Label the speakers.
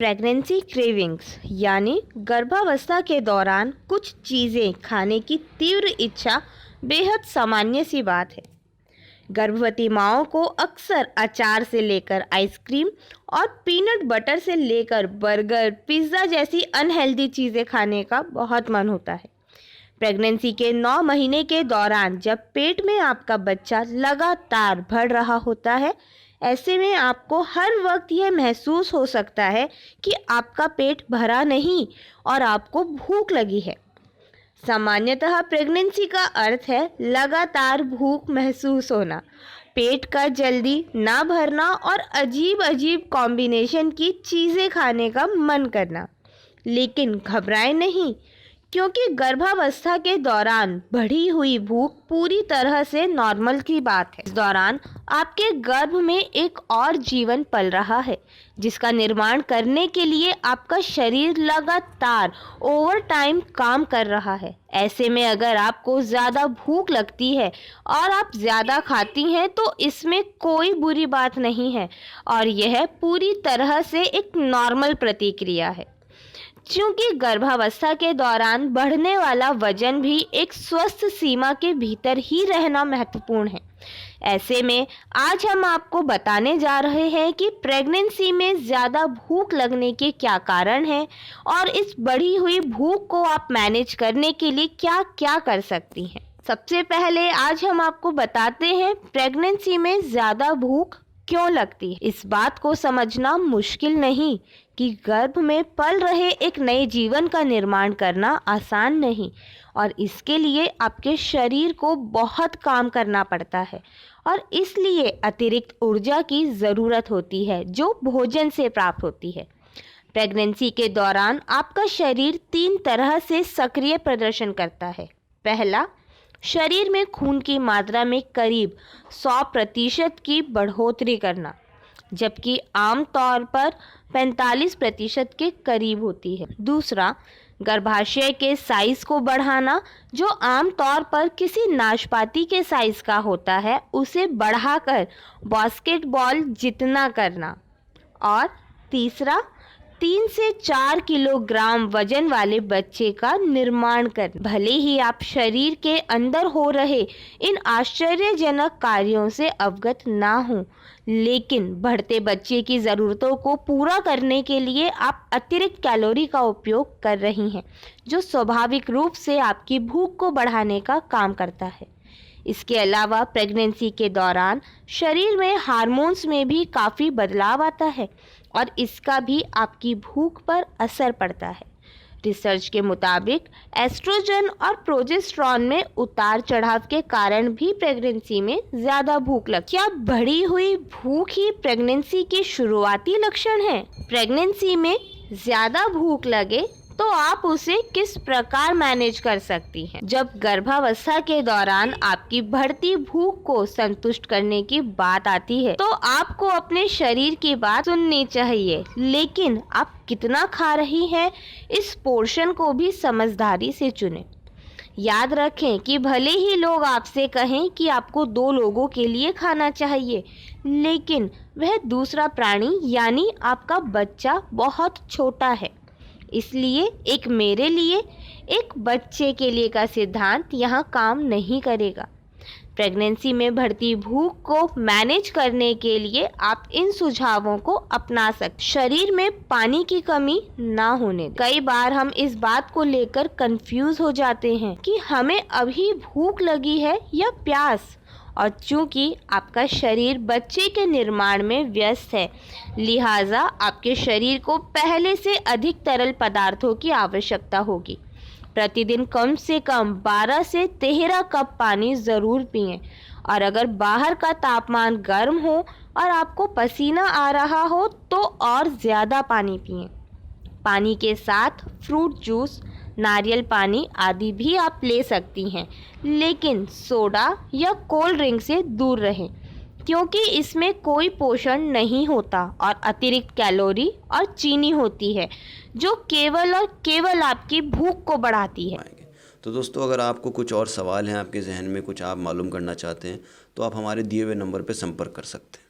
Speaker 1: Pregnancy cravings यानी गर्भावस्था के दौरान कुछ चीज़ें खाने की तीव्र इच्छा बेहद सामान्य सी बात है। गर्भवती माँओं को अक्सर अचार से लेकर आइसक्रीम और पीनट बटर से लेकर बर्गर, पिज़्ज़ा जैसी अनहेल्दी चीज़ें खाने का बहुत मन होता है। प्रेगनेंसी के 9 महीने के दौरान जब पेट में आपका बच्चा लगातार बढ़ रहा होता है, ऐसे में आपको हर वक्त यह महसूस हो सकता है कि आपका पेट भरा नहीं और आपको भूख लगी है। सामान्यतः प्रेगनेंसी का अर्थ है लगातार भूख महसूस होना, पेट का जल्दी ना भरना और अजीब अजीब कॉम्बिनेशन की चीज़ें खाने का मन करना। लेकिन घबराएं नहीं, क्योंकि गर्भावस्था के दौरान बढ़ी हुई भूख पूरी तरह से नॉर्मल की बात है। इस दौरान आपके गर्भ में एक और जीवन पल रहा है, जिसका निर्माण करने के लिए आपका शरीर लगातार ओवर टाइम काम कर रहा है। ऐसे में अगर आपको ज़्यादा भूख लगती है और आप ज़्यादा खाती हैं तो इसमें कोई बुरी बात नहीं है और यह पूरी तरह से एक नॉर्मल प्रतिक्रिया है। क्योंकि गर्भावस्था के दौरान बढ़ने वाला वजन भी एक स्वस्थ सीमा के भीतर ही रहना महत्वपूर्ण है। ऐसे में आज हम आपको बताने जा रहे हैं कि प्रेगनेंसी में ज़्यादा भूख लगने के क्या कारण हैं और इस बढ़ी हुई भूख को आप मैनेज करने के लिए क्या क्या कर सकती हैं। सबसे पहले आज हम आपको बताते हैं प्रेगनेंसी में ज़्यादा भूख क्यों लगती है। इस बात को समझना मुश्किल नहीं कि गर्भ में पल रहे एक नए जीवन का निर्माण करना आसान नहीं और इसके लिए आपके शरीर को बहुत काम करना पड़ता है और इसलिए अतिरिक्त ऊर्जा की ज़रूरत होती है जो भोजन से प्राप्त होती है। प्रेगनेंसी के दौरान आपका शरीर 3 तरह से सक्रिय प्रदर्शन करता है। पहला, शरीर में खून की मात्रा में करीब 100% की बढ़ोतरी करना, जबकि आमतौर पर 45% के करीब होती है। दूसरा, गर्भाशय के साइज को बढ़ाना, जो आमतौर पर किसी नाशपाती के साइज का होता है, उसे बढ़ाकर बास्केटबॉल जितना करना। और तीसरा, 3 से 4 किलोग्राम वजन वाले बच्चे का निर्माण कर। भले ही आप शरीर के अंदर हो रहे इन आश्चर्यजनक कार्यों से अवगत ना हो, लेकिन बढ़ते बच्चे की ज़रूरतों को पूरा करने के लिए आप अतिरिक्त कैलोरी का उपयोग कर रही हैं, जो स्वाभाविक रूप से आपकी भूख को बढ़ाने का काम करता है। इसके अलावा प्रेगनेंसी के दौरान शरीर में हार्मोन्स में भी काफ़ी बदलाव आता है और इसका भी आपकी भूख पर असर पड़ता है। रिसर्च के मुताबिक एस्ट्रोजन और प्रोजेस्टेरॉन में उतार चढ़ाव के कारण भी प्रेगनेंसी में ज़्यादा भूख लगती है। क्या बढ़ी हुई भूख ही प्रेगनेंसी की शुरुआती लक्षण है? प्रेगनेंसी में ज़्यादा भूख लगे तो आप उसे किस प्रकार मैनेज कर सकती हैं? जब गर्भावस्था के दौरान आपकी बढ़ती भूख को संतुष्ट करने की बात आती है तो आपको अपने शरीर की बात सुननी चाहिए, लेकिन आप कितना खा रही हैं इस पोर्शन को भी समझदारी से चुनें। याद रखें कि भले ही लोग आपसे कहें कि आपको 2 लोगों के लिए खाना चाहिए, लेकिन वह दूसरा प्राणी यानी आपका बच्चा बहुत छोटा है, इसलिए एक मेरे लिए एक बच्चे के लिए का सिद्धांत यहाँ काम नहीं करेगा। प्रेगनेंसी में बढ़ती भूख को मैनेज करने के लिए आप इन सुझावों को अपना सकते। शरीर में पानी की कमी ना होने दें। कई बार हम इस बात को लेकर कंफ्यूज हो जाते हैं कि हमें अभी भूख लगी है या प्यास, और चूंकि आपका शरीर बच्चे के निर्माण में व्यस्त है, लिहाजा आपके शरीर को पहले से अधिक तरल पदार्थों की आवश्यकता होगी। प्रतिदिन कम से कम 12 से 13 कप पानी ज़रूर पिएं और अगर बाहर का तापमान गर्म हो और आपको पसीना आ रहा हो तो और ज़्यादा पानी पिएं। पानी के साथ फ्रूट जूस, नारियल पानी आदि भी आप ले सकती हैं, लेकिन सोडा या कोल्ड ड्रिंक से दूर रहें, क्योंकि इसमें कोई पोषण नहीं होता और अतिरिक्त कैलोरी और चीनी होती है, जो केवल और केवल आपकी भूख को बढ़ाती है।
Speaker 2: तो दोस्तों, अगर आपको कुछ और सवाल हैं, आपके जहन में कुछ आप मालूम करना चाहते हैं, तो आप हमारे दिए हुए नंबर पर संपर्क कर सकते हैं।